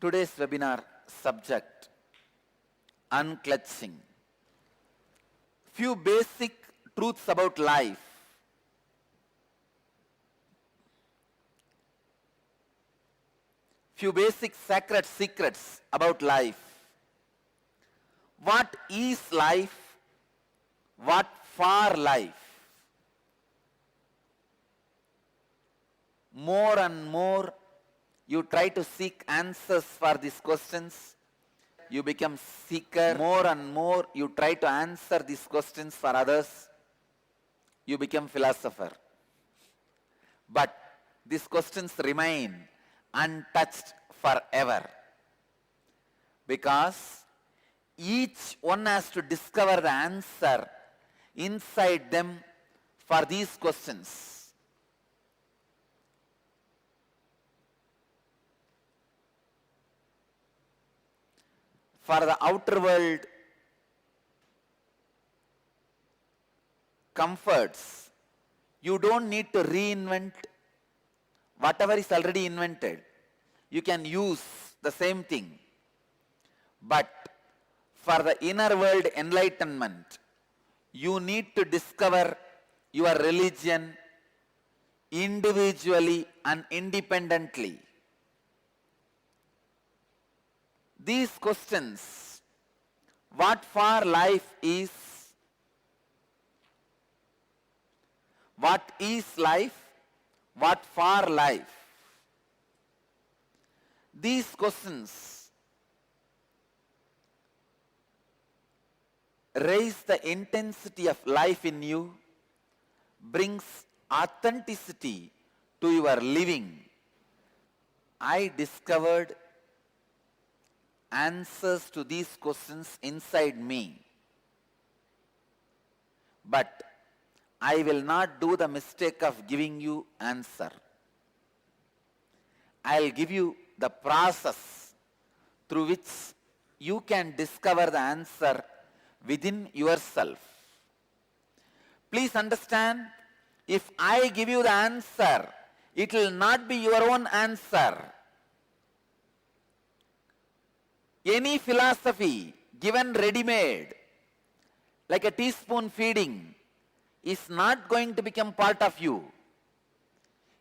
Today's webinar subject, unclutching. Few basic truths about life. Few basic sacred secrets about life. What is life? What for life? More and more you try to seek answers for these questions. You become seeker. More and more you try to answer these questions for others. You become philosopher. But these questions remain untouched forever. Because each one has to discover the answer inside them for these questions. For the outer world comforts, you don't need to reinvent whatever is already invented. You can use the same thing. But for the inner world enlightenment, you need to discover your religion individually and independently. These questions, what for life is, what is life, what for life, these questions raise the intensity of life in you, brings authenticity to your living. I discovered answers to these questions inside me. But I will not do the mistake of giving you answer. I'll give you the process through which you can discover the answer within yourself. Please understand, if I give you the answer, it will not be your own answer. Any philosophy given ready-made, like a teaspoon feeding, is not going to become part of you,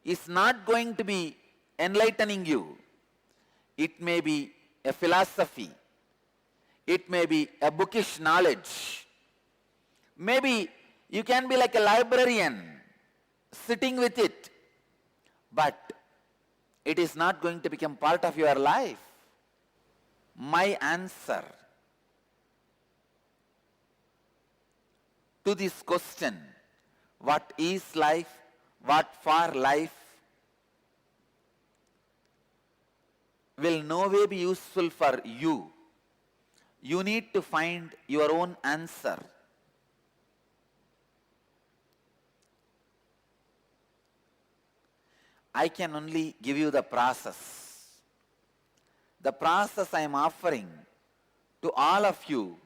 is not going to be enlightening you. It may be a philosophy, it may be a bookish knowledge. Maybe you can be like a librarian, sitting with it, but it is not going to become part of your life. My answer to this question, what is life, what for life, will no way be useful for you. You need to find your own answer. I can only give you the process. The process I am offering to all of you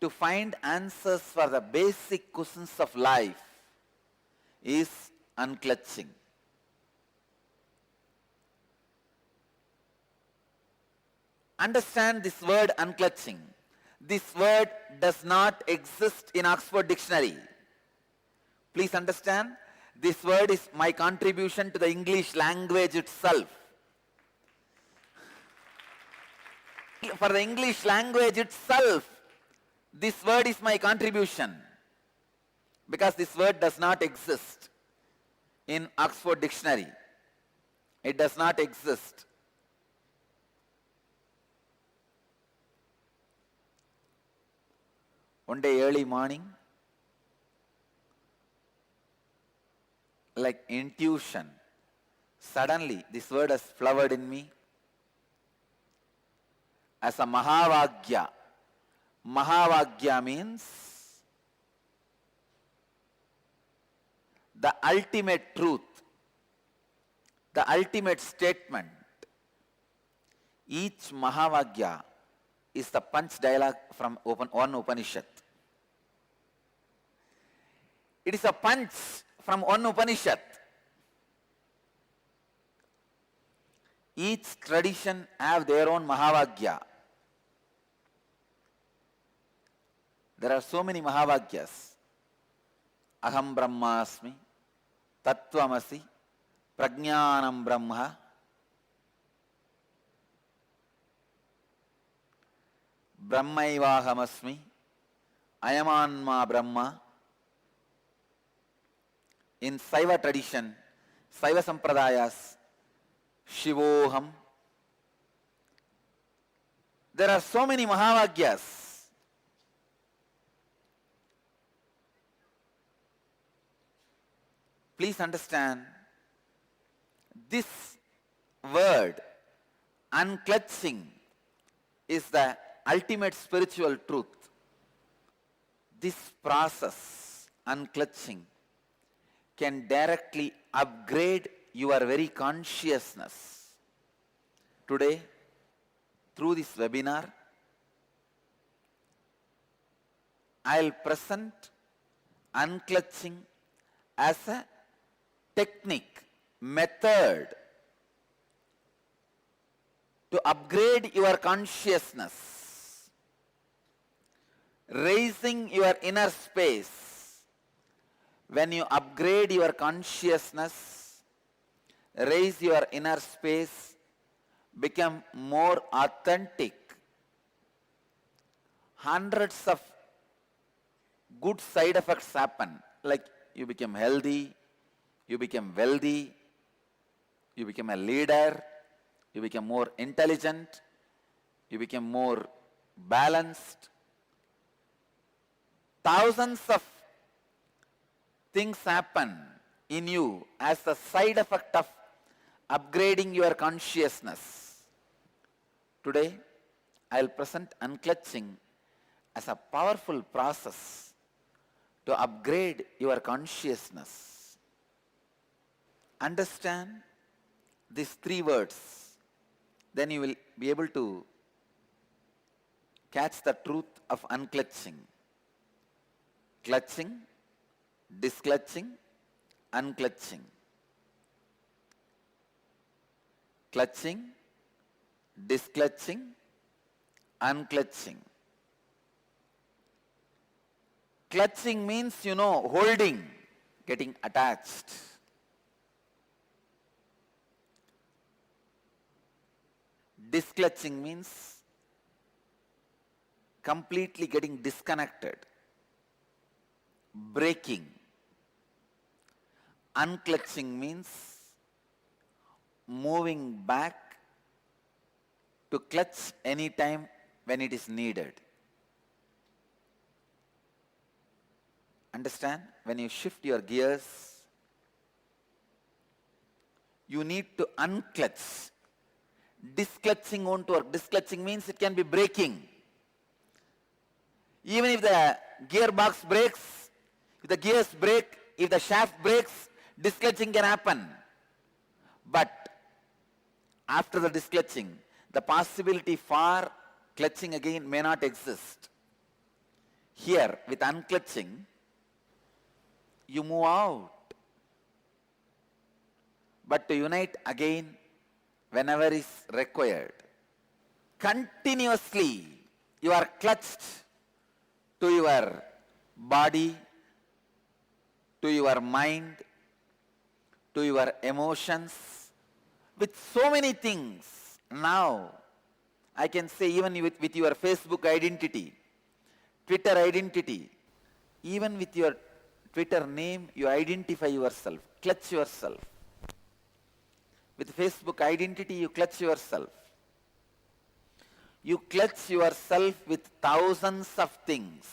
to find answers for the basic questions of life is unclutching. Understand this word unclutching. This word does not exist in Oxford Dictionary. Please understand, this word is my contribution to the English language itself. For the English language itself, this word is my contribution, because this word does not exist in Oxford Dictionary. It does not exist. One day early morning, like intuition, suddenly this word has flowered in me as a Mahavagya. Mahavagya means the ultimate truth, the ultimate statement. Each Mahavagya is the punch dialogue from one Upanishad. It is a punch from one Upanishad. Each tradition have their own Mahavagya. There are so many Mahavagyas. Aham Brahmasmi, Tattvamasi, Prajnanam Brahma, Brahmaivahamasmi, Ayamanma Brahma. In Saiva tradition, Saiva Sampradayas, Shivoham. There are so many Mahavagyas. Please understand, this word, unclutching, is the ultimate spiritual truth. This process, unclutching, can directly upgrade your very consciousness. Today, through this webinar, I'll present unclutching as a technique, method to upgrade your consciousness, raising your inner space. When you upgrade your consciousness, raise your inner space, become more authentic, hundreds of good side effects happen, like you become healthy, you become wealthy, you become a leader, you become more intelligent, you become more balanced. Thousands of things happen in you as the side effect of upgrading your consciousness. Today, I will present unclutching as a powerful process to upgrade your consciousness. Understand these three words, then you will be able to catch the truth of unclutching. Clutching, disclutching, unclutching. Clutching, disclutching, unclutching. Clutching means, holding, getting attached. Disclutching means completely getting disconnected, breaking. Unclutching means moving back to clutch anytime when it is needed. Understand? When you shift your gears, you need to unclutch. Disclutching won't work. Disclutching means it can be breaking. Even if the gearbox breaks, if the gears break, if the shaft breaks, disclutching can happen. But after the disclutching, the possibility for clutching again may not exist. Here, with unclutching, you move out. But to unite again whenever is required. Continuously, you are clutched to your body, to your mind, to your emotions, with so many things. Now, I can say even with your Facebook identity, Twitter identity, even with your Twitter name, you identify yourself, clutch yourself. With Facebook identity, you clutch yourself. You clutch yourself with thousands of things.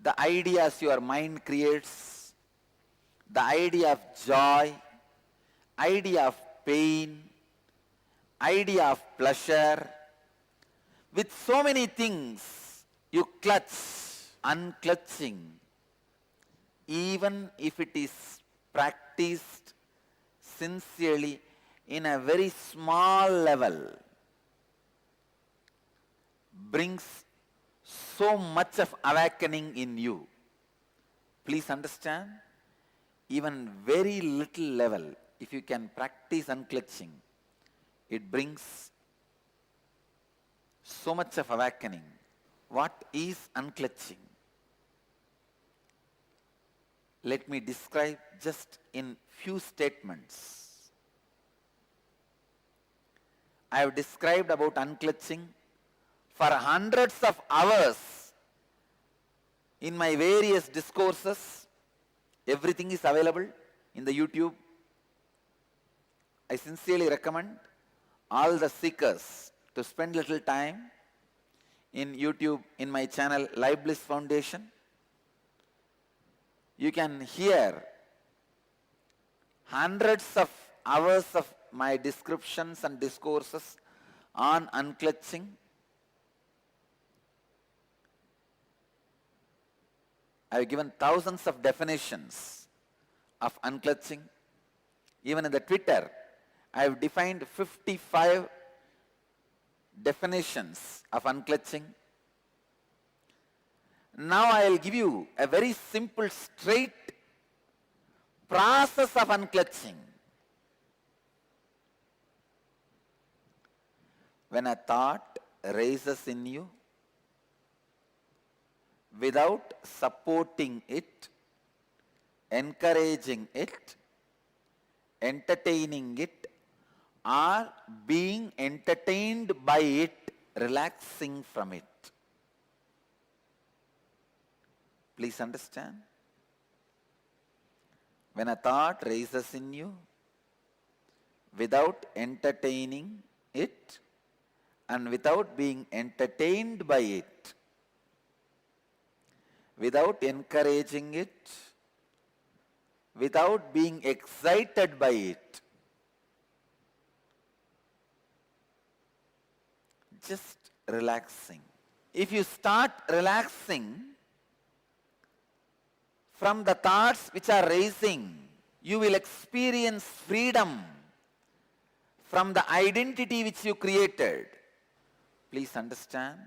The ideas your mind creates, the idea of joy, idea of pain, idea of pleasure, with so many things you clutch. Unclutching, even if it is practiced sincerely, in a very small level brings so much of awakening in you. Please understand, even very little level, if you can practice unclutching, it brings so much of awakening. What is unclutching? Let me describe just in few statements. I have described about unclutching for hundreds of hours in my various discourses. Everything is available in the YouTube. I sincerely recommend all the seekers to spend little time in YouTube, in my channel Live Bliss Foundation. You can hear hundreds of hours of my descriptions and discourses on unclutching. I have given thousands of definitions of unclutching. Even in the Twitter, I have defined 55 definitions of unclutching. Now I will give you a very simple, straight process of unclutching. When a thought rises in you, without supporting it, encouraging it, entertaining it, or being entertained by it, relaxing from it. Please understand. When a thought rises in you, without entertaining it and without being entertained by it, without encouraging it, without being excited by it, just relaxing. If you start relaxing from the thoughts which are rising, you will experience freedom from the identity which you created. Please understand.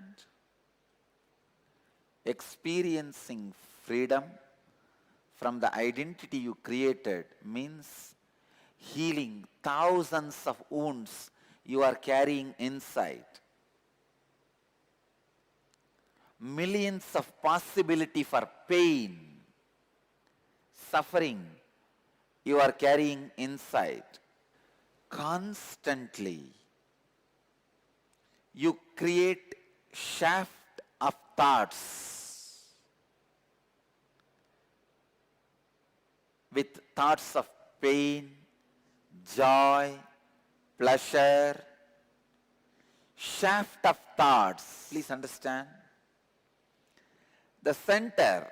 Experiencing freedom from the identity you created means healing thousands of wounds you are carrying inside. Millions of possibility for pain, suffering you are carrying inside. Constantly you create shaft of thoughts with thoughts of pain, joy, pleasure, shaft of thoughts. Please understand. The center,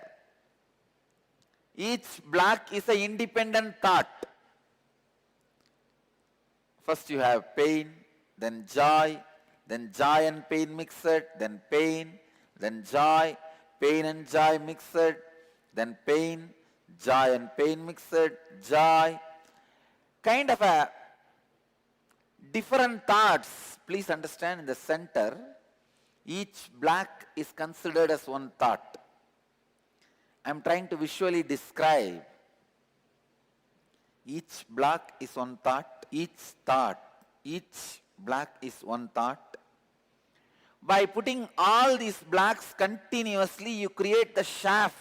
each block is an independent thought. First you have pain, then joy and pain mixed, then pain, then joy, pain and joy mixed, then pain, joy and pain mixed, joy. Kind of a different thoughts. Please understand, in the center, each block is considered as one thought. I am trying to visually describe. Each block is one thought, each block is one thought. By putting all these blocks continuously, you create the shaft.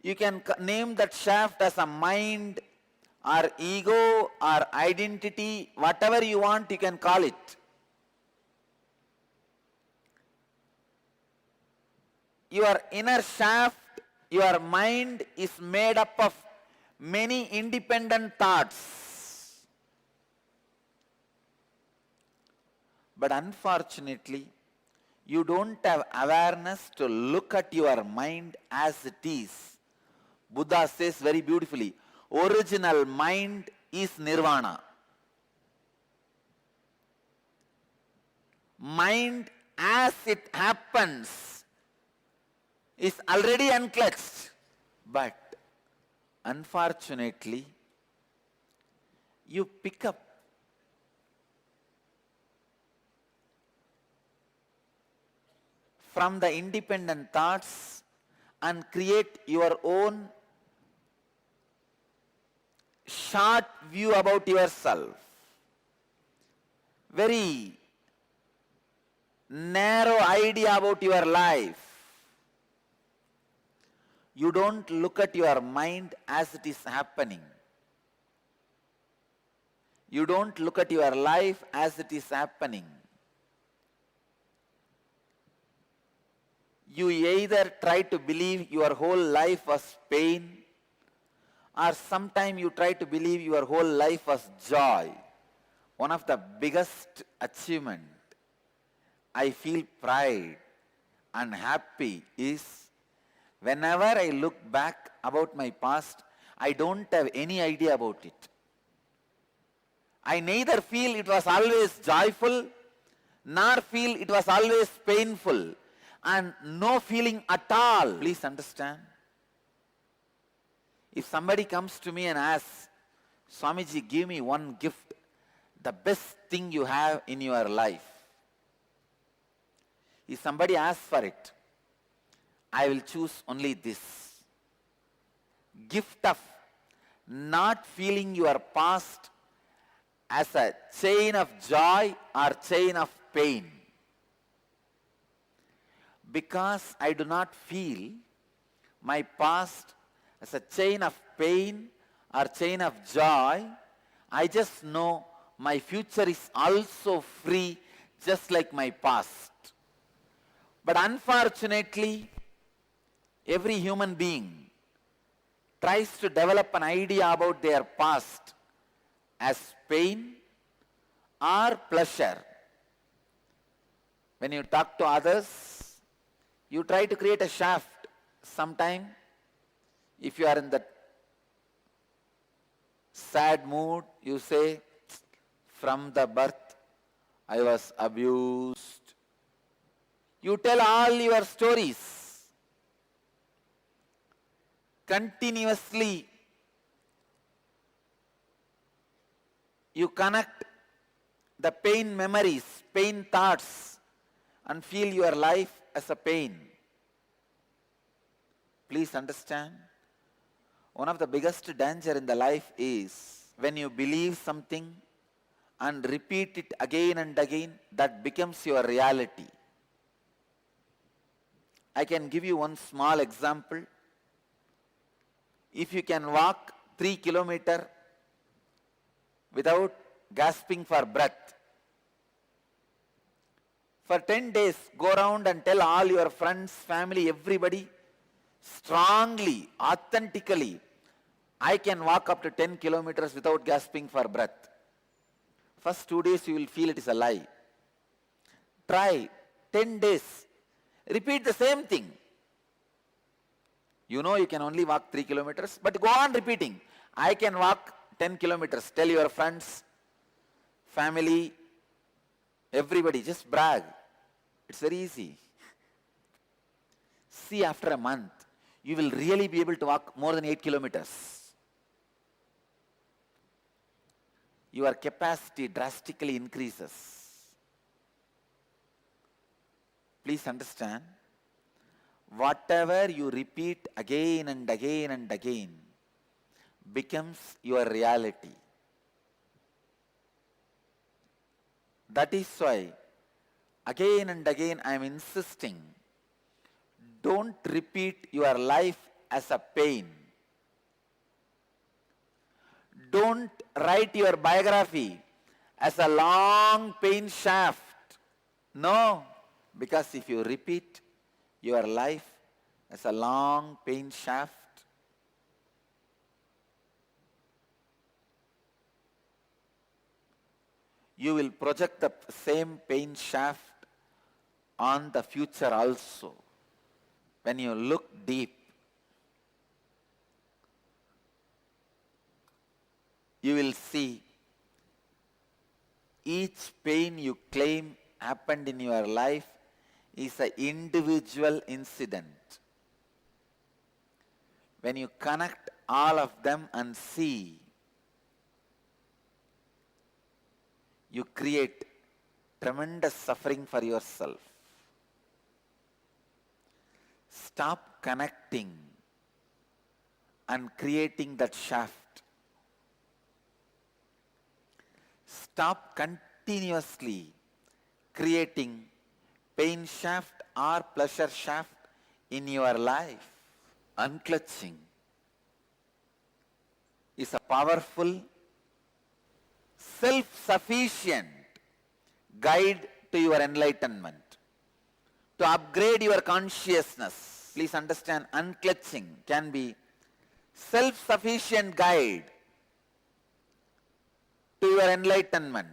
You can name that shaft as a mind or ego or identity, whatever you want you can call it. Your inner shaft, your mind is made up of many independent thoughts. But unfortunately, you don't have awareness to look at your mind as it is. Buddha says very beautifully, original mind is nirvana. Mind as it happens is already unclutched. But unfortunately, You pick up from the independent thoughts and create your own short view about yourself. Very narrow idea about your life. You don't look at your mind as it is happening. You don't look at your life as it is happening. You either try to believe your whole life was pain, or sometime you try to believe your whole life was joy. One of the biggest achievement I feel pride and happy is whenever I look back about my past, I don't have any idea about it. I neither feel it was always joyful, nor feel it was always painful, and no feeling at all. Please understand. If somebody comes to me and asks, Swamiji, give me one gift, the best thing you have in your life. If somebody asks for it, I will choose only this. Gift of not feeling your past as a chain of joy or chain of pain. Because I do not feel my past as a chain of pain or chain of joy, I just know my future is also free, just like my past. But unfortunately, every human being tries to develop an idea about their past as pain or pleasure. When you talk to others, you try to create a shaft. Sometime, if you are in that sad mood, you say, from the birth, I was abused. You tell all your stories. Continuously, you connect the pain memories, pain thoughts, and feel your life as a pain. Please understand, one of the biggest danger in the life is when you believe something and repeat it again and again, that becomes your reality. I can give you one small example. If you can walk 3 kilometers without gasping for breath, for 10 days, go around and tell all your friends, family, everybody, strongly, authentically, I can walk up to 10 kilometers without gasping for breath. First 2 days you will feel it is a lie. Try 10 days. Repeat the same thing. You know you can only walk 3 kilometers, but go on repeating. I can walk 10 kilometers. Tell your friends, family, everybody, just brag. It's very easy. See, after a month, you will really be able to walk more than 8 kilometers. Your capacity drastically increases. Please understand, whatever you repeat again and again and again becomes your reality. That is why, again and again I am insisting, don't repeat your life as a pain. Don't write your biography as a long pain shaft. No. Because if you repeat your life as a long pain shaft, you will project the same pain shaft on the future also. When you look deep, you will see each pain you claim happened in your life is an individual incident. When you connect all of them and see, you create tremendous suffering for yourself. Stop connecting and creating that shaft. Stop continuously creating pain shaft or pleasure shaft in your life. Unclutching is a powerful, self-sufficient guide to your enlightenment, to upgrade your consciousness. Please understand, unclutching can be self-sufficient guide to your enlightenment,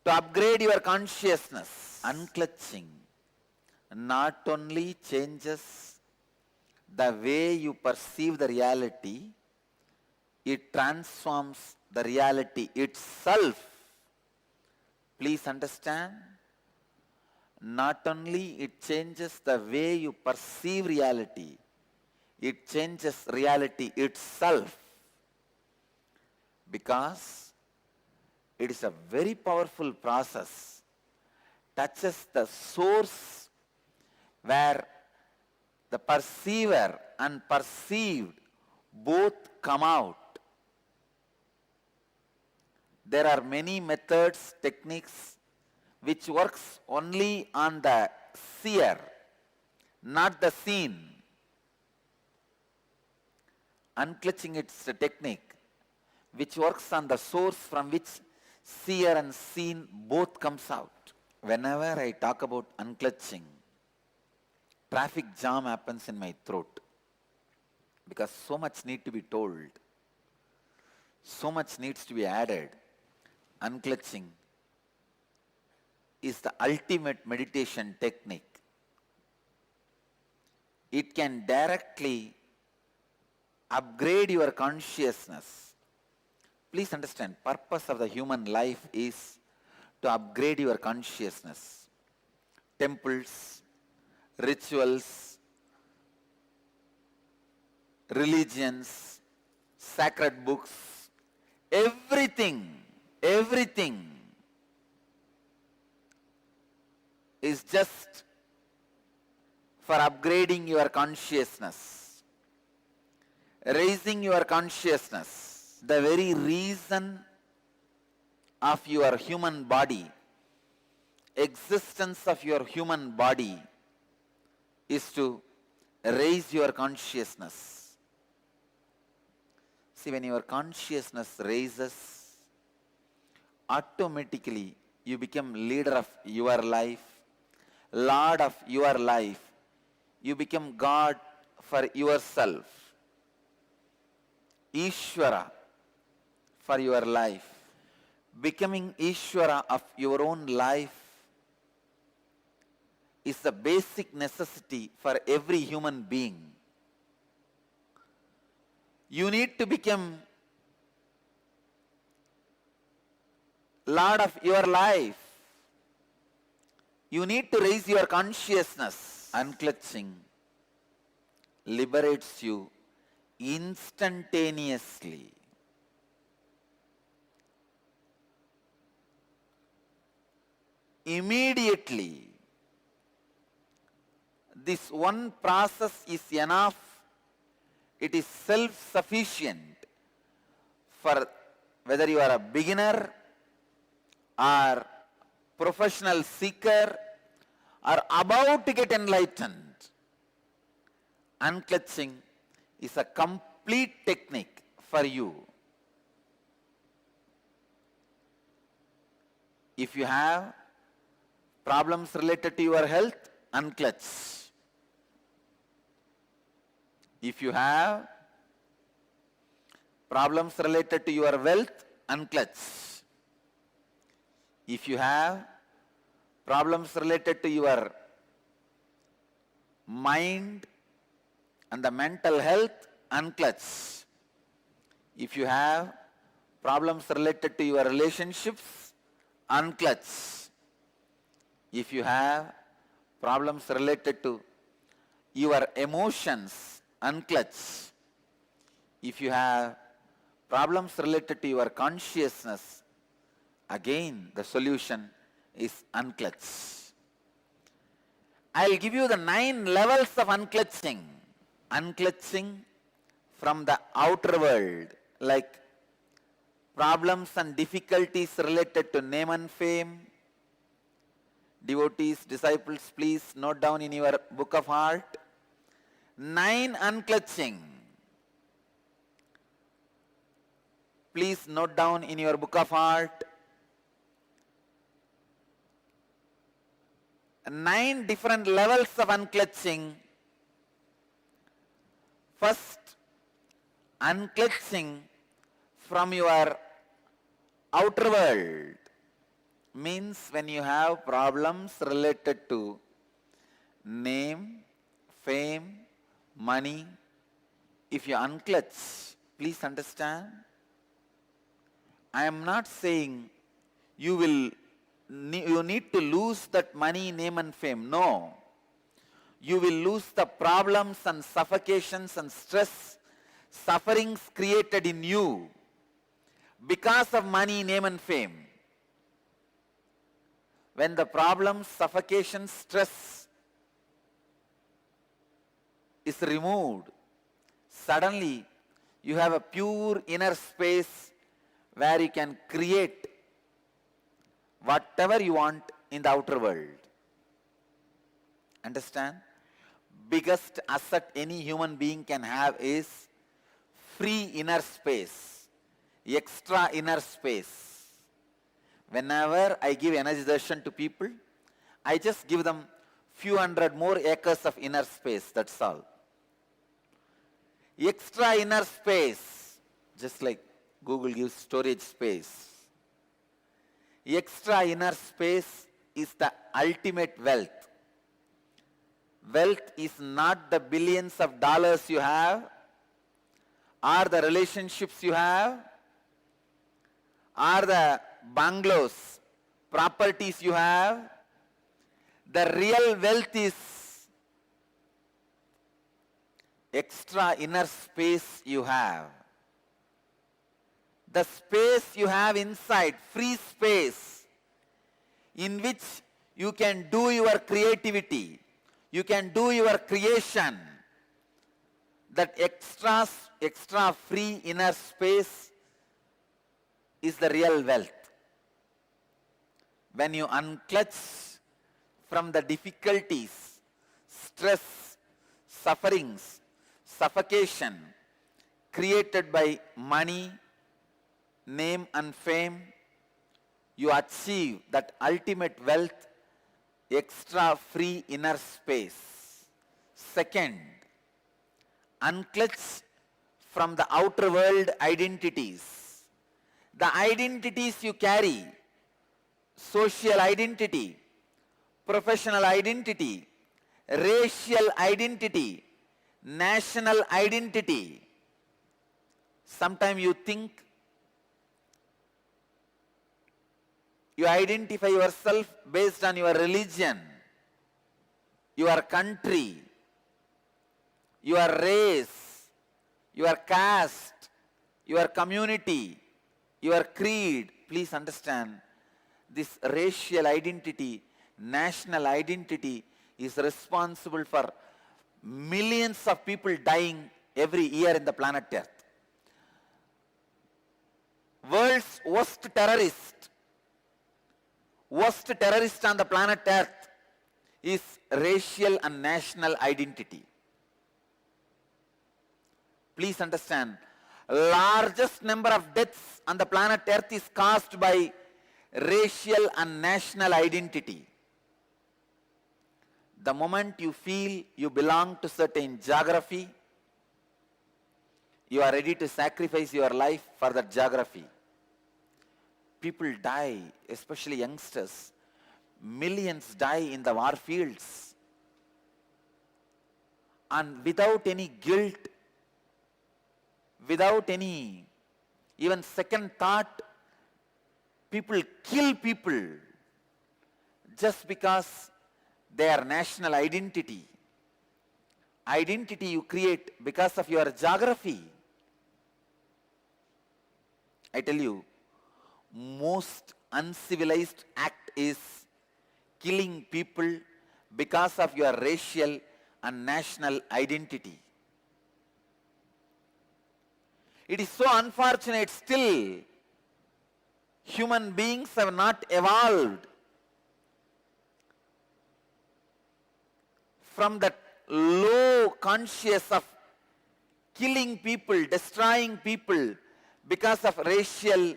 to upgrade your consciousness. Unclutching not only changes the way you perceive the reality, it transforms the reality itself. Please understand, not only it changes the way you perceive reality, it changes reality itself, because it is a very powerful process, touches the source where the perceiver and perceived both come out. There are many methods, techniques which works only on the seer, not the seen. Unclutching, it's a technique which works on the source from which seer and seen both comes out. Whenever I talk about unclutching, traffic jam happens in my throat, because so much need to be told, so much needs to be added. Unclutching is the ultimate meditation technique. It can directly upgrade your consciousness. Please understand, purpose of the human life is to upgrade your consciousness. Temples, rituals, religions, sacred books, everything is just for upgrading your consciousness, raising your consciousness. The very reason of your human body, existence of your human body, is to raise your consciousness. See, when your consciousness raises, automatically you become leader of your life, Lord of your life. You become God for yourself, Ishvara for your life. Becoming Ishvara of your own life is the basic necessity for every human being. You need to become Lord of your life. You need to raise your consciousness. Unclutching liberates you instantaneously. Immediately. This one process is enough. It is self-sufficient for whether you are a beginner or professional seeker or about to get enlightened. Unclutching is a complete technique for you. If you have problems related to your health, unclutch. If you have problems related to your wealth, unclutch. If you have problems related to your mind and the mental health, unclutch. If you have problems related to your relationships, unclutch. If you have problems related to your emotions, unclutch. If you have problems related to your consciousness, Again, the solution is unclutch. I'll give you the 9 levels of unclutching. Unclutching from the outer world, like problems and difficulties related to name and fame. Devotees, disciples, please note down in your book of heart. 9 unclutching. Please note down in your book of heart. 9 different levels of unclutching. First, unclutching from your outer world means when you have problems related to name, fame, money, if you unclutch, please understand, I am not saying you need to lose that money, name and fame. No. You will lose the problems and suffocations and stress, sufferings created in you because of money, name and fame. When the problems, suffocations, stress is removed, suddenly you have a pure inner space where you can create whatever you want in the outer world. Understand? Biggest asset any human being can have is free inner space, extra inner space. Whenever I give energy darshan to people, I just give them few hundred more acres of inner space, that's all. Extra inner space, just like Google gives storage space. Extra inner space is the ultimate wealth. Wealth is not the billions of dollars you have, or the relationships you have, or the bungalows, properties you have. The real wealth is extra inner space you have. The space you have inside, free space, in which you can do your creativity, you can do your creation. That extra free inner space is the real wealth. When you unclutch from the difficulties, stress, sufferings, suffocation created by money, name and fame, you achieve that ultimate wealth, extra free inner space. Second, unclutch from the outer world identities. The identities you carry, social identity, professional identity, racial identity, national identity. Sometimes you think you identify yourself based on your religion, your country, your race, your caste, your community, your creed. Please understand, this racial identity, national identity is responsible for millions of people dying every year in the planet Earth. World's worst terrorist on the planet Earth is racial and national identity. Please understand, largest number of deaths on the planet Earth is caused by racial and national identity. The moment you feel you belong to certain geography, you are ready to sacrifice your life for that geography. People die, especially youngsters. Millions die in the war fields. And without any guilt, without any even second thought, people kill people just because their national identity. Identity you create because of your geography. I tell you, most uncivilized act is killing people because of your racial and national identity. It is so unfortunate still human beings have not evolved from that low conscious of killing people, destroying people because of racial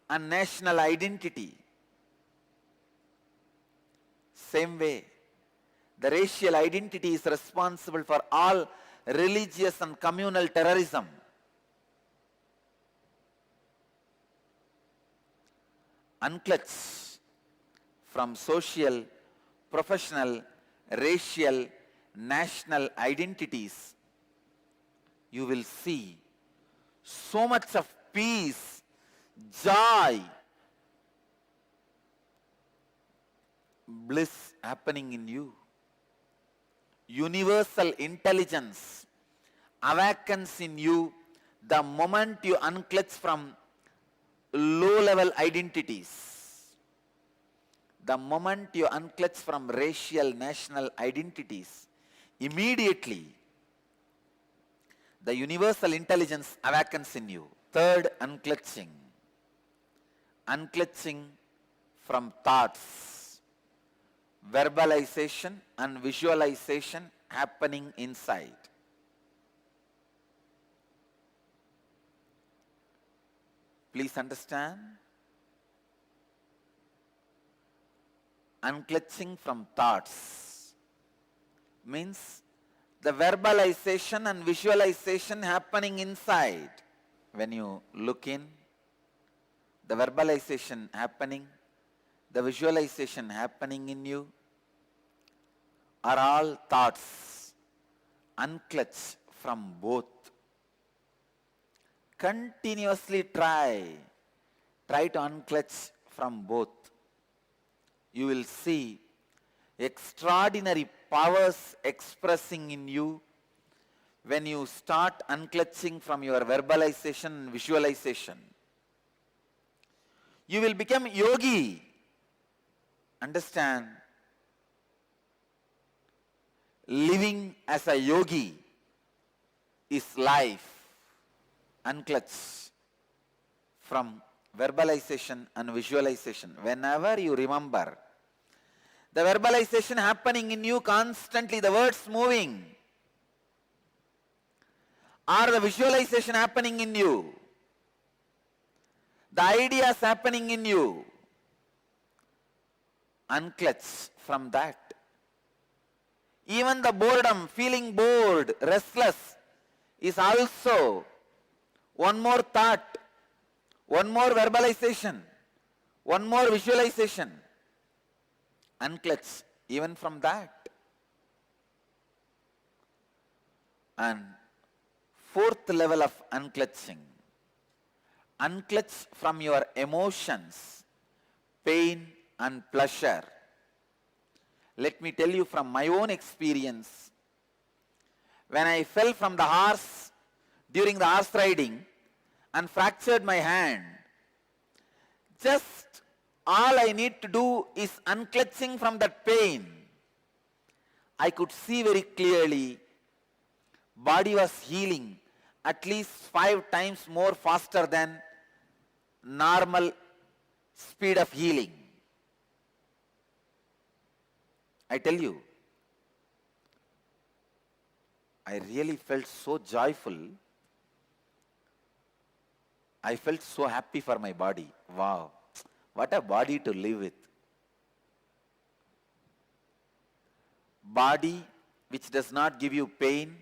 and national identity. Same way, the racial identity is responsible for all religious and communal terrorism. Unclutch from social, professional, racial, national identities, you will see so much of peace, joy, bliss happening in you. Universal intelligence awakens in you the moment you unclutch from low-level identities. The moment you unclutch from racial, national identities, immediately the universal intelligence awakens in you. Third, unclutching. Unclutching from thoughts, verbalization and visualization happening inside. Please understand. Unclutching from thoughts means the verbalization and visualization happening inside. When you look in, the verbalization happening, the visualization happening in you are all thoughts. Unclutch from both. Continuously try to unclutch from both. You will see extraordinary powers expressing in you when you start unclutching from your verbalization and visualization. You will become yogi. Understand? Living as a yogi is life. Unclutch from verbalization and visualization. Whenever you remember the verbalization happening in you constantly, the words moving, or the visualization happening in you, the ideas happening in you, unclutch from that. Even the boredom, feeling bored, restless, is also one more thought, one more verbalization, one more visualization. Unclutch even from that. And fourth level of unclutching. Unclutch from your emotions, pain and pleasure. Let me tell you from my own experience. When I fell from the horse during the horse riding and fractured my hand, just all I need to do is unclutching from that pain. I could see very clearly body was healing at least 5 times more faster than normal speed of healing. I tell you, I really felt so joyful. I felt so happy for my body. Wow, what a body to live with. Body which does not give you pain,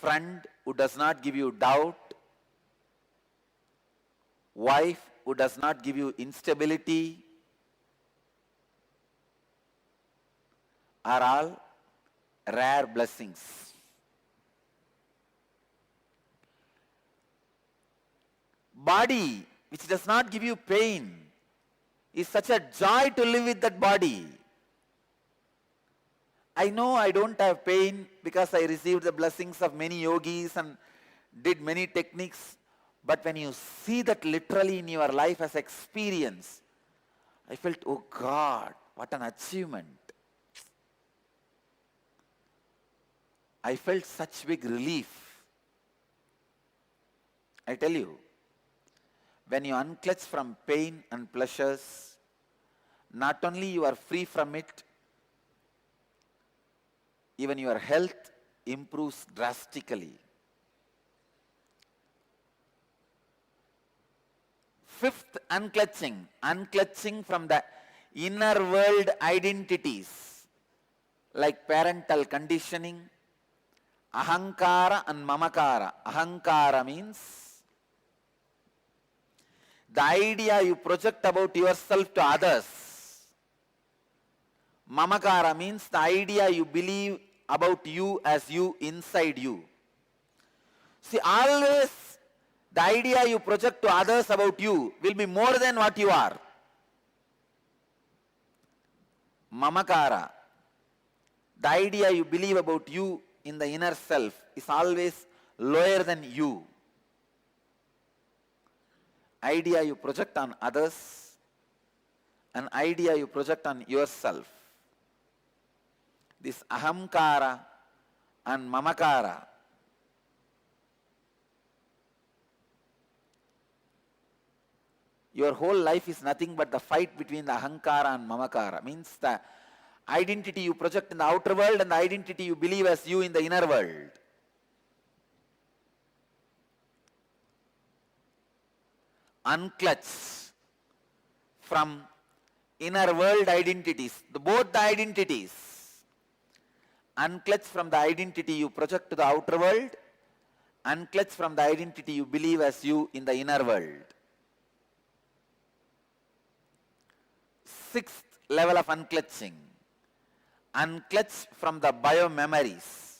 friend who does not give you doubt, wife who does not give you instability, are all rare blessings. Body which does not give you pain is such a joy to live with that body. I know I don't have pain because I received the blessings of many yogis and did many techniques, But when you see that literally in your life as experience, I felt, oh God, what an achievement. I felt such big relief. I tell you, when you unclutch from pain and pleasures, not only you are free from it, even your health improves drastically. Fifth, unclutching. Unclutching from the inner world identities like parental conditioning, ahankara and mamakara. Ahankara means the idea you project about yourself to others. Mamakara means the idea you believe about you as you inside you. See, always the idea you project to others about you will be more than what you are. Mamakara, the idea you believe about you in the inner self is always lower than you. Idea you project on others, an idea you project on yourself. This ahamkara and mamakara, your whole life is nothing but the fight between the ahankara and mamakara. Means the identity you project in the outer world and the identity you believe as you in the inner world. Unclutch from inner world identities, both the identities. Unclutch from the identity you project to the outer world, unclutch from the identity you believe as you in the inner world. Sixth level of unclutching. Unclutch from the biomemories.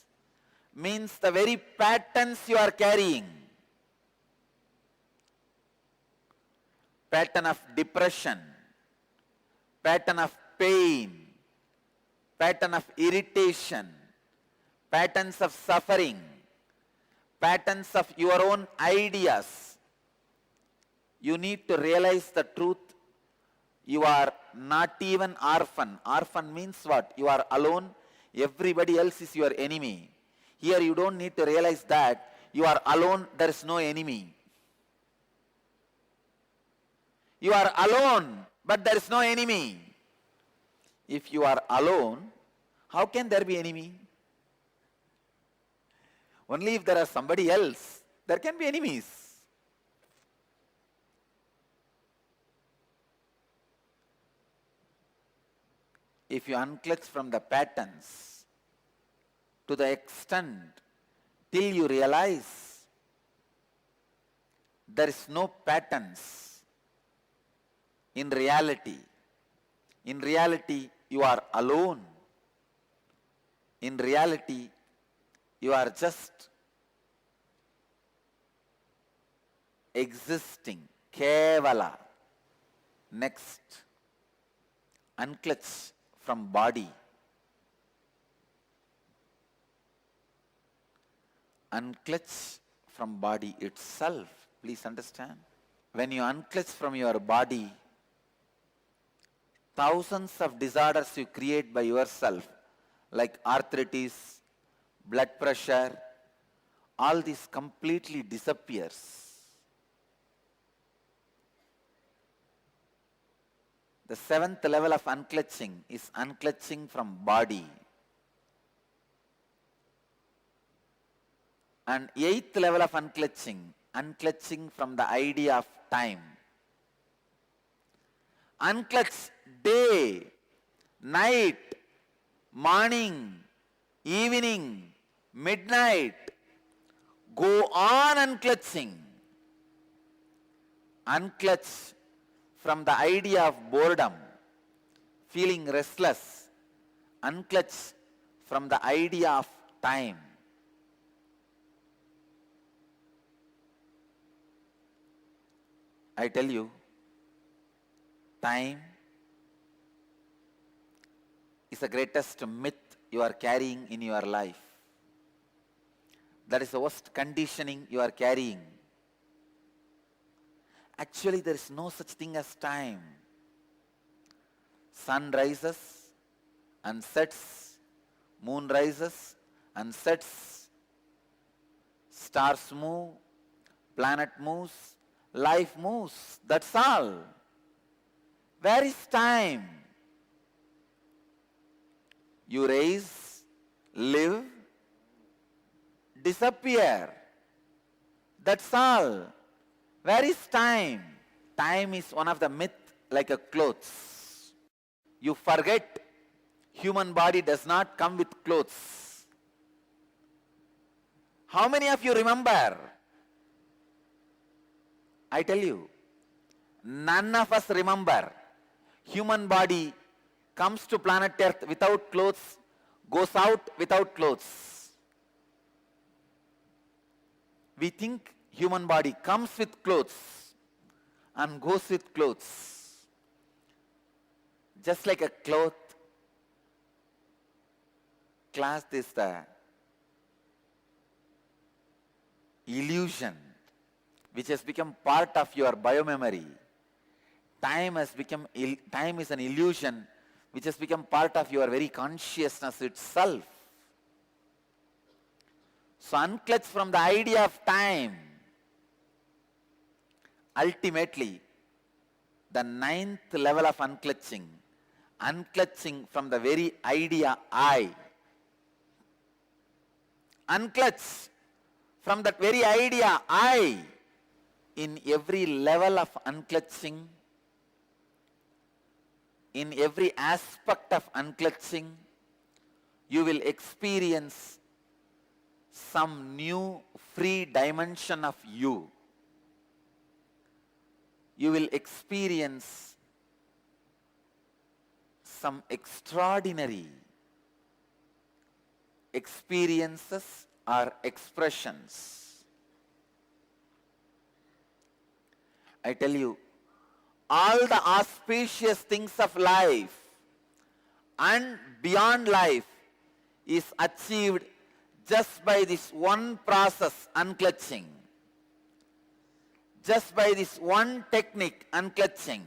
Means the very patterns you are carrying. Pattern of depression, pattern of pain, pattern of irritation, patterns of suffering, patterns of your own ideas. You need to realize the truth. You are not even orphan. Orphan means what? You are alone. Everybody else is your enemy. Here you don't need to realize that you are alone. There is no enemy. You are alone, but there is no enemy. If you are alone, how can there be enemy? Only if there is somebody else, there can be enemies. If you unclutch from the patterns to the extent till you realize there is no patterns in reality. In reality, you are alone. In reality, you are just existing. Kevala. Next, unclutch from body. Unclutch from body itself. Please understand. When you unclutch from your body, thousands of disorders you create by yourself, like arthritis, blood pressure, all this completely disappears. The seventh level of unclutching is unclutching from body. And eighth level of unclutching, unclutching from the idea of time. Unclutch day, night, morning, evening, midnight. Go on unclutching. Unclutch from the idea of boredom, feeling restless. Unclutch from the idea of time. I tell you, time is the greatest myth you are carrying in your life. That is the worst conditioning you are carrying. Actually, there is no such thing as time. Sun rises and sets, moon rises and sets, stars move, planet moves, life moves. That's all. Where is time? You rise, live, disappear. That's all. Where is time? Time is one of the myth like a clothes. You forget human body does not come with clothes. How many of you remember? I tell you, none of us remember. Human body comes to planet Earth without clothes, goes out without clothes. We think human body comes with clothes and goes with clothes. Just like a cloth is the illusion which has become part of your biomemory. Time is an illusion which has become part of your very consciousness itself. So unclutch from the idea of time. Ultimately, the 9th level of unclutching from the very idea I. Unclutch from that very idea I. In every level of unclutching, in every aspect of unclutching, you will experience some new free dimension of you. You will experience some extraordinary experiences or expressions. I tell you, all the auspicious things of life and beyond life is achieved just by this one process, unclutching. Just by this one technique, unclutching.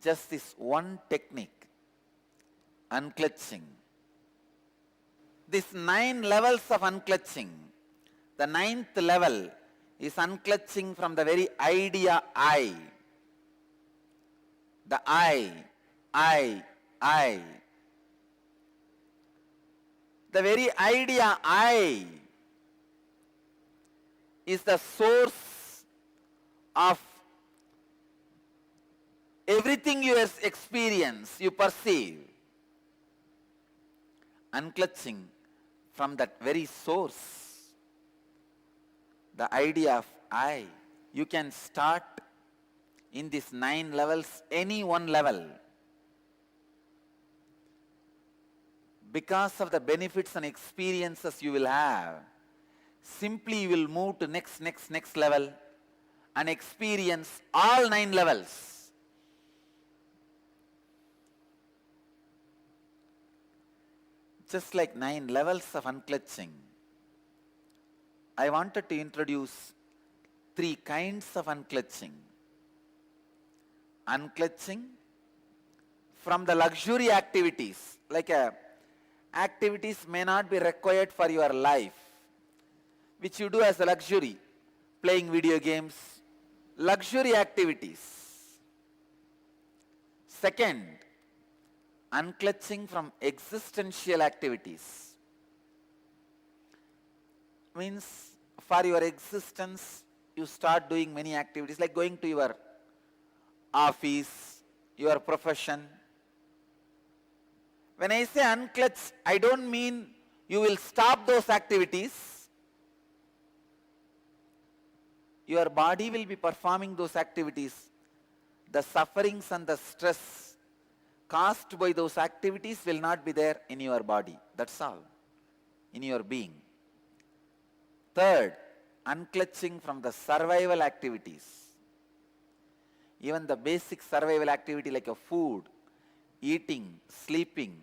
Just this one technique, unclutching. These 9 levels of unclutching, the 9th level is unclutching from the very idea I. The I. The very idea I is the source of everything you experience, you perceive. Unclutching from that very source, the idea of I. You can start in these 9 levels, any one level. Because of the benefits and experiences you will have, simply you will move to next level and experience all 9 levels. Just like 9 levels of unclutching, I wanted to introduce 3 kinds of unclutching. Unclutching from the luxury activities, like activities may not be required for your life, which you do as a luxury, playing video games, luxury activities. Second, unclutching from existential activities. Means for your existence, you start doing many activities like going to your office, your profession. When I say unclutch, I don't mean you will stop those activities. Your body will be performing those activities. The sufferings and the stress caused by those activities will not be there in your body. That's all. In your being. Third, unclutching from the survival activities. Even the basic survival activity like a food, eating, sleeping,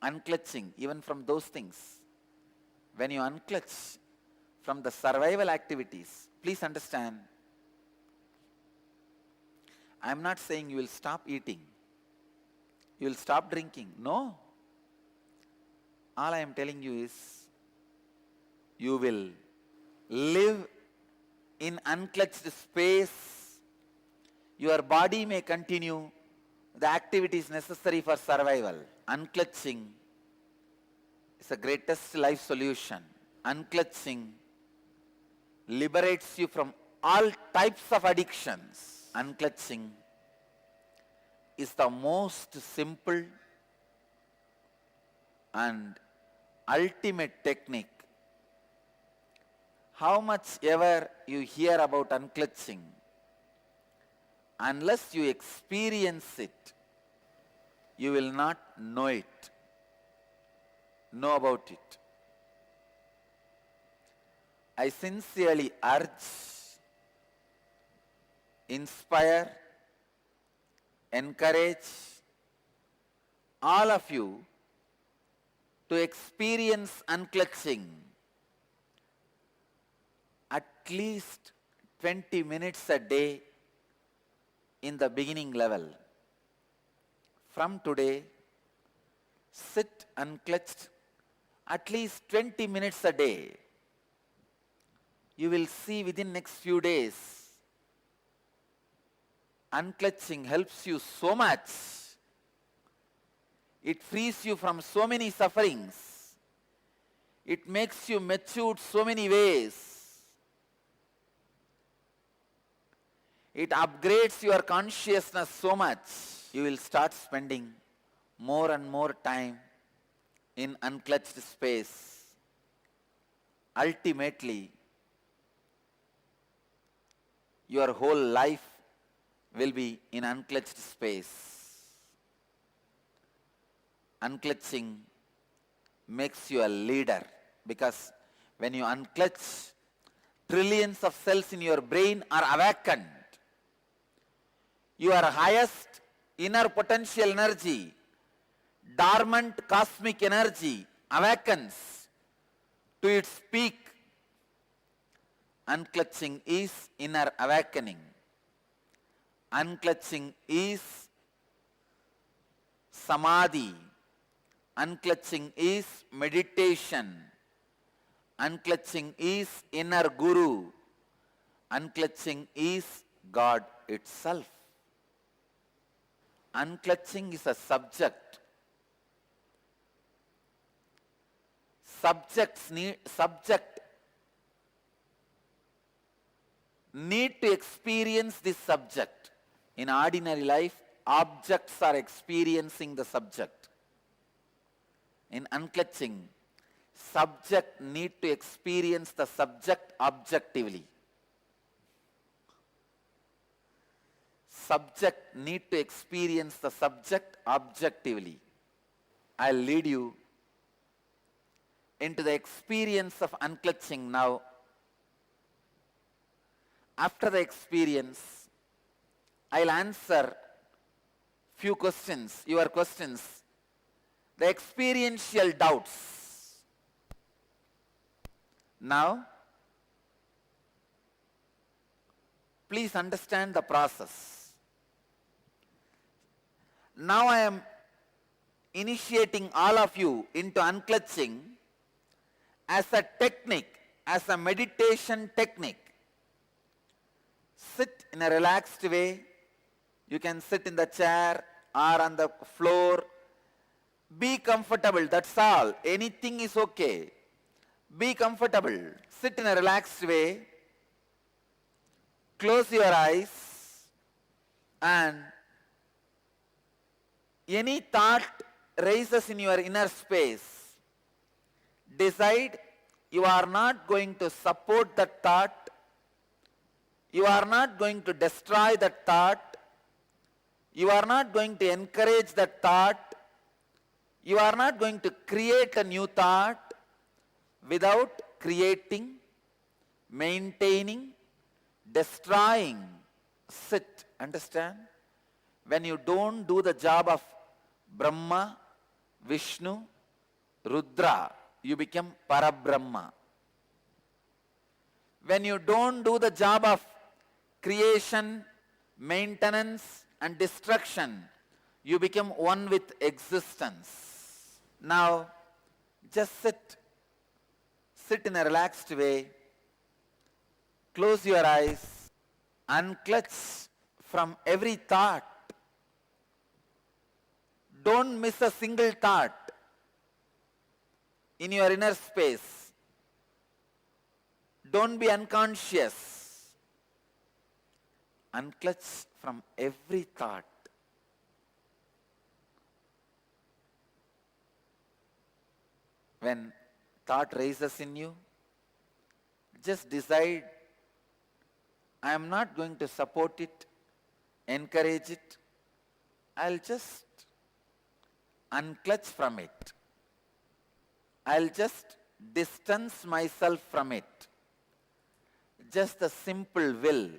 unclutching, even from those things. When you unclutch from the survival activities, Please understand, I am not saying you will stop eating, you will stop drinking. No. All I am telling you is, you will live in unclutched space. Your body may continue the activities necessary for survival. Unclutching is the greatest life solution. Unclutching liberates you from all types of addictions. Unclutching is the most simple and ultimate technique. How much ever you hear about unclutching, unless you experience it, you will not know about it. I sincerely urge, inspire, encourage all of you to experience unclutching at least 20 minutes a day in the beginning level. From today, sit unclutched at least 20 minutes a day. You will see within next few days, unclutching helps you so much. It frees you from so many sufferings. It makes you mature so many ways. It upgrades your consciousness so much. You will start spending more and more time in unclutched space. Ultimately, your whole life will be in unclutched space. Unclutching makes you a leader, because when you unclutch, trillions of cells in your brain are awakened. Your highest inner potential energy, dormant cosmic energy, awakens to its peak. Unclutching is inner awakening. Unclutching is samadhi. Unclutching is meditation. Unclutching is inner guru. Unclutching is God itself. Unclutching is a subject. Subject need to experience this subject. In ordinary life, objects are experiencing the subject. In unclutching, subject need to experience the subject objectively. Subject need to experience the subject objectively. I'll lead you into the experience of unclutching now. After the experience, I'll answer few questions, your questions, the experiential doubts. Now, please understand the process. Now I am initiating all of you into unclutching as a technique, as a meditation technique. Sit in a relaxed way. You can sit in the chair or on the floor. Be comfortable, that's all. Anything is okay. Be comfortable. Sit in a relaxed way. Close your eyes, and any thought raises in your inner space. Decide you are not going to support that thought. You are not going to destroy that thought. You are not going to encourage that thought. You are not going to create a new thought without creating, maintaining, destroying. Sit. Understand? When you don't do the job of Brahma, Vishnu, Rudra, you become Parabrahma. When you don't do the job of creation, maintenance and destruction, you become one with existence. Now, just sit in a relaxed way, close your eyes, unclutch from every thought. Don't miss a single thought in your inner space. Don't be unconscious. Unclutch from every thought. When thought rises in you, just decide, I am not going to support it, encourage it. I'll just unclutch from it. I'll just distance myself from it. Just the simple will.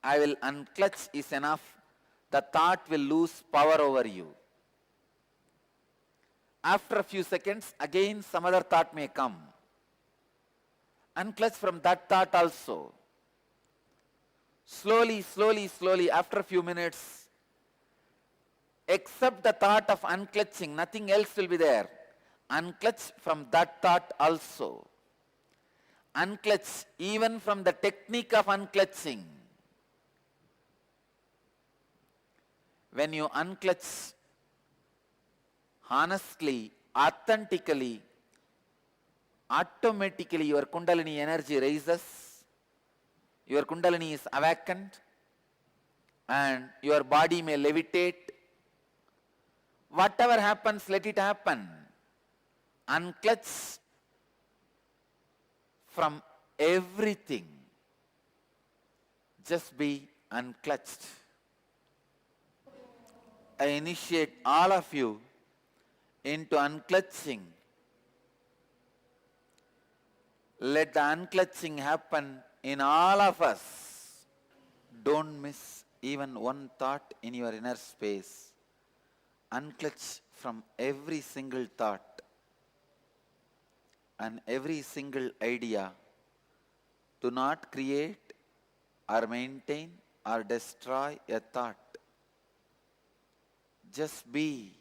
I will unclutch is enough. The thought will lose power over you. After a few seconds, again some other thought may come. Unclutch from that thought also. Slowly, after a few minutes, accept the thought of unclutching, nothing else will be there. Unclutch from that thought also. Unclutch even from the technique of unclutching. When you unclutch honestly, authentically, automatically your Kundalini energy raises, your Kundalini is awakened, and your body may levitate. Whatever happens, let it happen. Unclutch from everything. Just be unclutched. I initiate all of you into unclutching. Let the unclutching happen in all of us. Don't miss even one thought in your inner space. Unclutch from every single thought and every single idea. Do not create or maintain or destroy a thought. Just be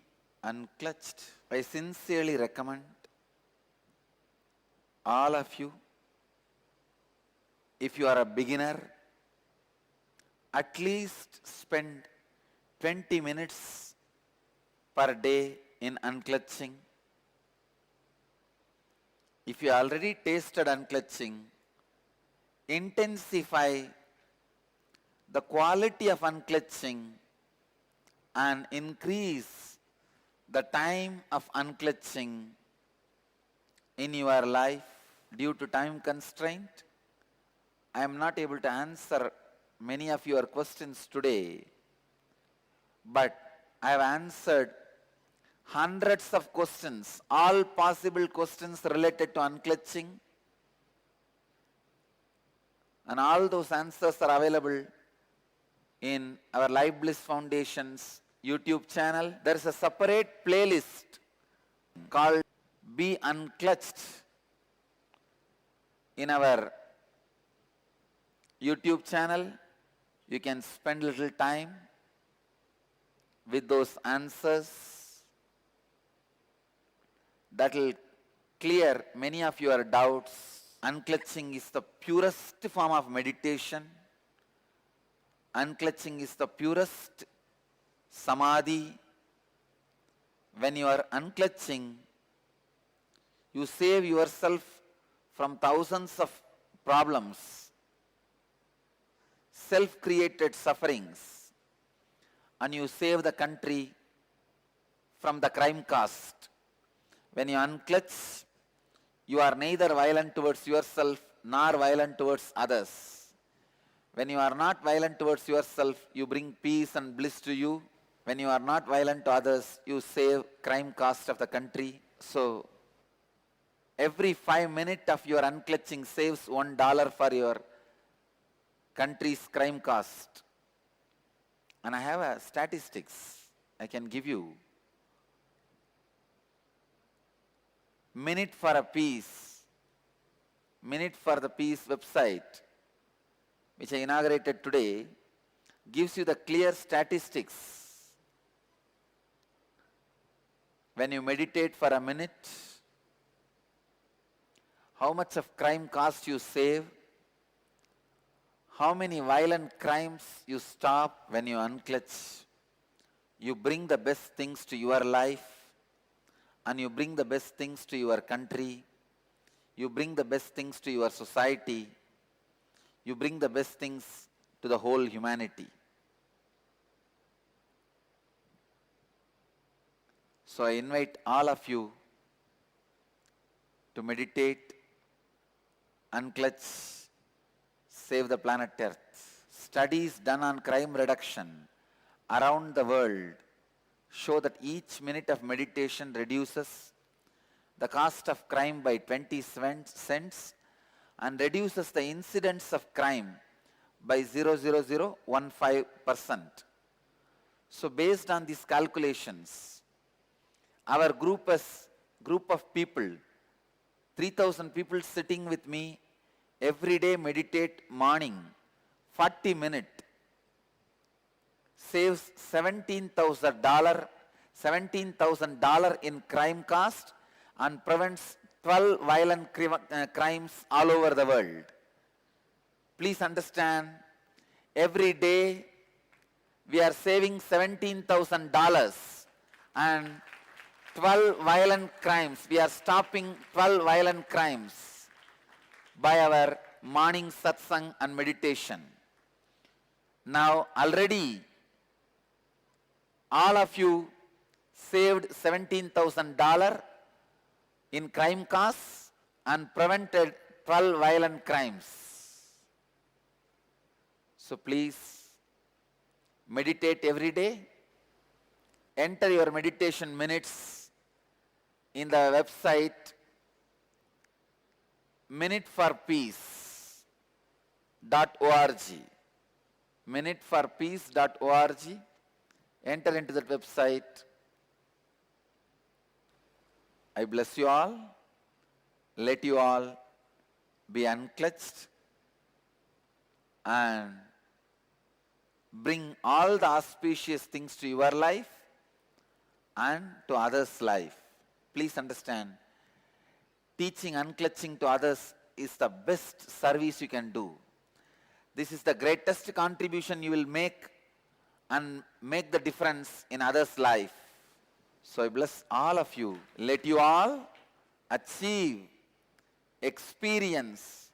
unclutched. I sincerely recommend all of you, if you are a beginner, at least spend 20 minutes per day in unclutching. If you already tasted unclutching, intensify the quality of unclutching and increase the time of unclutching in your life. Due to time constraint, I am not able to answer many of your questions today, but I have answered hundreds of questions, all possible questions related to unclutching, and all those answers are available in our Life Bliss Foundation's YouTube channel. There is a separate playlist called Be Unclutched in our YouTube channel. You can spend a little time with those answers. That will clear many of your doubts. Unclutching is the purest form of meditation. Unclutching is the purest samadhi. When you are unclutching, you save yourself from thousands of problems, self-created sufferings, and you save the country from the crime caste. When you unclutch, you are neither violent towards yourself nor violent towards others. When you are not violent towards yourself, you bring peace and bliss to you. When you are not violent to others, you save crime caste of the country. So, every 5 minutes of your unclutching saves $1 for your country's crime caste. And I have a statistics I can give you. Minute for a peace, Minute for the Peace website, which I inaugurated today, gives you the clear statistics. When you meditate for a minute, how much of crime cost you save, how many violent crimes you stop when you unclutch. You bring the best things to your life, and you bring the best things to your country. You bring the best things to your society. You bring the best things to the whole humanity. So I invite all of you to meditate, unclutch, save the planet Earth. Studies done on crime reduction around the world show that each minute of meditation reduces the cost of crime by 20 cents and reduces the incidence of crime by 0.0015%. So based on these calculations, our group of people, 3,000 people sitting with me, every day meditate morning, 40 minutes, saves $17,000 in crime cost and prevents 12 violent crimes all over the world. Please understand, every day we are saving $17,000 and 12 violent crimes. We are stopping 12 violent crimes by our morning satsang and meditation. Now already all of you saved $17,000 in crime costs and prevented 12 violent crimes. So please meditate every day. Enter your meditation minutes in the website minuteforpeace.org. Minuteforpeace.org. Enter into that website. I bless you all. Let you all be unclutched and bring all the auspicious things to your life and to others' life. Please understand, teaching unclutching to others is the best service you can do. This is the greatest contribution you will make and make the difference in others' life. So I bless all of you. Let you all achieve, experience,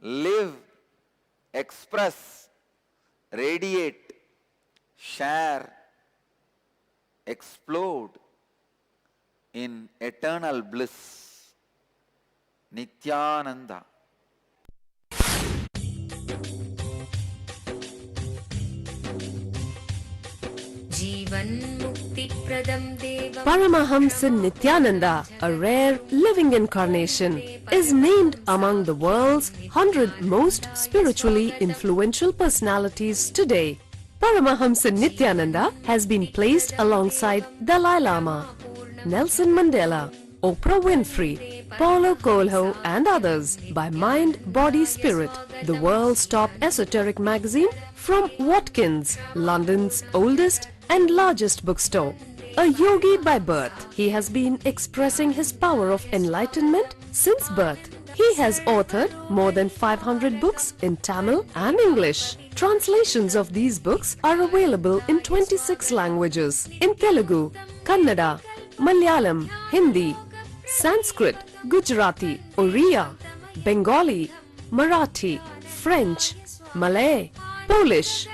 live, express, radiate, share, explode in eternal bliss. Nithyananda. jeevanmukti pradam devam. Paramahamsa Nithyananda, a rare living incarnation, is named among the world's 100 most spiritually influential personalities today. Paramahamsa Nithyananda has been placed alongside Dalai Lama, Nelson Mandela, Oprah Winfrey, Paulo Coelho and others by Mind, Body, Spirit, the world's top esoteric magazine from Watkins, London's oldest and largest bookstore. A yogi by birth, he has been expressing his power of enlightenment since birth. He has authored more than 500 books in Tamil and English. Translations of these books are available in 26 languages in Telugu, Kannada, Malayalam, Hindi, Sanskrit, Gujarati, Oriya, Bengali, Marathi, French, Malay, Polish,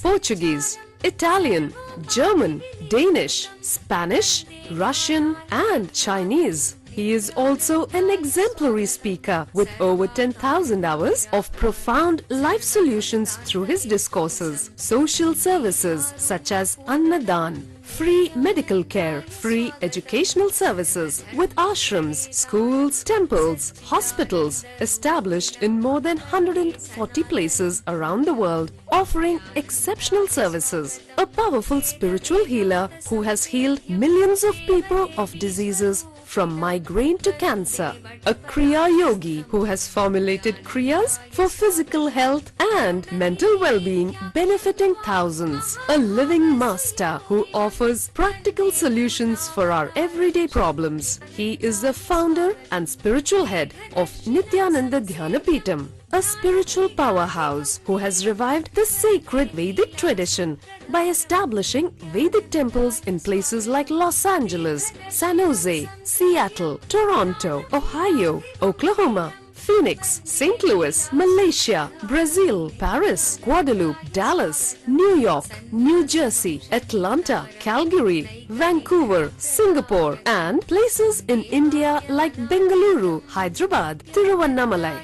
Portuguese, Italian, German, Danish, Spanish, Russian and Chinese. He is also an exemplary speaker with over 10,000 hours of profound life solutions through his discourses. Social services such as Annadan, free medical care, free educational services with ashrams, schools, temples, hospitals established in more than 140 places around the world, offering exceptional services. A powerful spiritual healer who has healed millions of people of diseases from migraine to cancer. A Kriya Yogi who has formulated Kriyas for physical health and mental well-being, benefiting thousands. A living master who offers practical solutions for our everyday problems. He is the founder and spiritual head of Nithyananda Dhyanapeetham, a spiritual powerhouse who has revived the sacred Vedic tradition by establishing Vedic temples in places like Los Angeles, San Jose, Seattle, Toronto, Ohio, Oklahoma, Phoenix, St. Louis, Malaysia, Brazil, Paris, Guadeloupe, Dallas, New York, New Jersey, Atlanta, Calgary, Vancouver, Singapore, and places in India like Bengaluru, Hyderabad, Tiruvannamalai.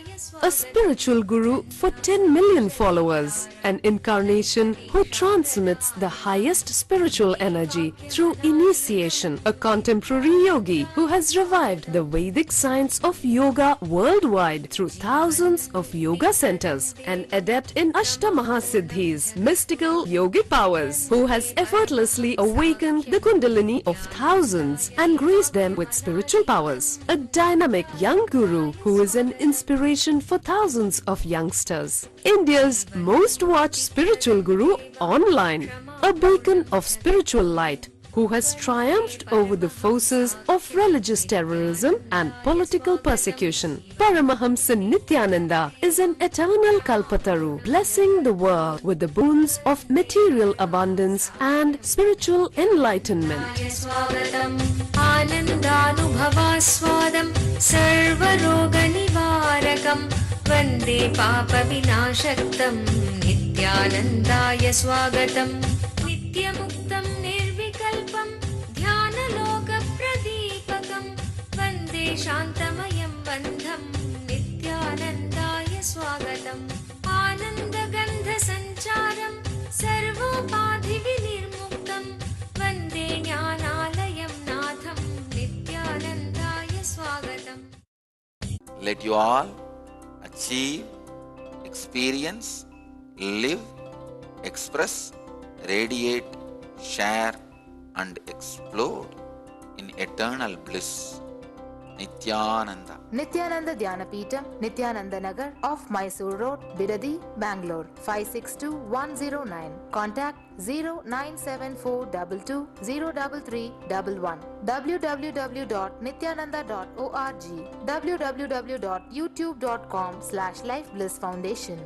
A spiritual guru for 10 million followers, an incarnation who transmits the highest spiritual energy through initiation, a contemporary yogi who has revived the Vedic science of yoga worldwide through thousands of yoga centers, an adept in Ashtamahasiddhis, mystical yogic powers, who has effortlessly awakened the Kundalini of thousands and graced them with spiritual powers, a dynamic young guru who is an inspiration for thousands of youngsters. India's most watched spiritual guru online, a beacon of spiritual light who has triumphed over the forces of religious terrorism and political persecution. Paramahamsa Nithyananda is an eternal Kalpataru, blessing the world with the boons of material abundance and spiritual enlightenment. आनन्दानुभवास्वादं सर्वरोगनिवारकं वन्दे पापविनाशक्तं नित्यानन्दाय स्वागतं नित्यमुक्तं निर्विकल्पं ध्यानलोकप्रदीपकं वन्दे शान्तमयं बन्धं नित्यानन्दाय स्वागतम् आनन्दगन्धसञ्चारं सर्वोपाधिविनिर्मुक्तं वन्दे ज्ञानालयं नाथं नित्यानन्दाय स्वागतम्. Let you all achieve, experience, live, express, radiate, share and explode in eternal bliss. Nithyananda. Nithyananda Dhyanapeetham, Nithyananda Nagar off Mysore Road, Bidadi, Bangalore 562109. Contact 09742203311. www.nithyananda.org. www.youtube.com/Life Bliss Foundation.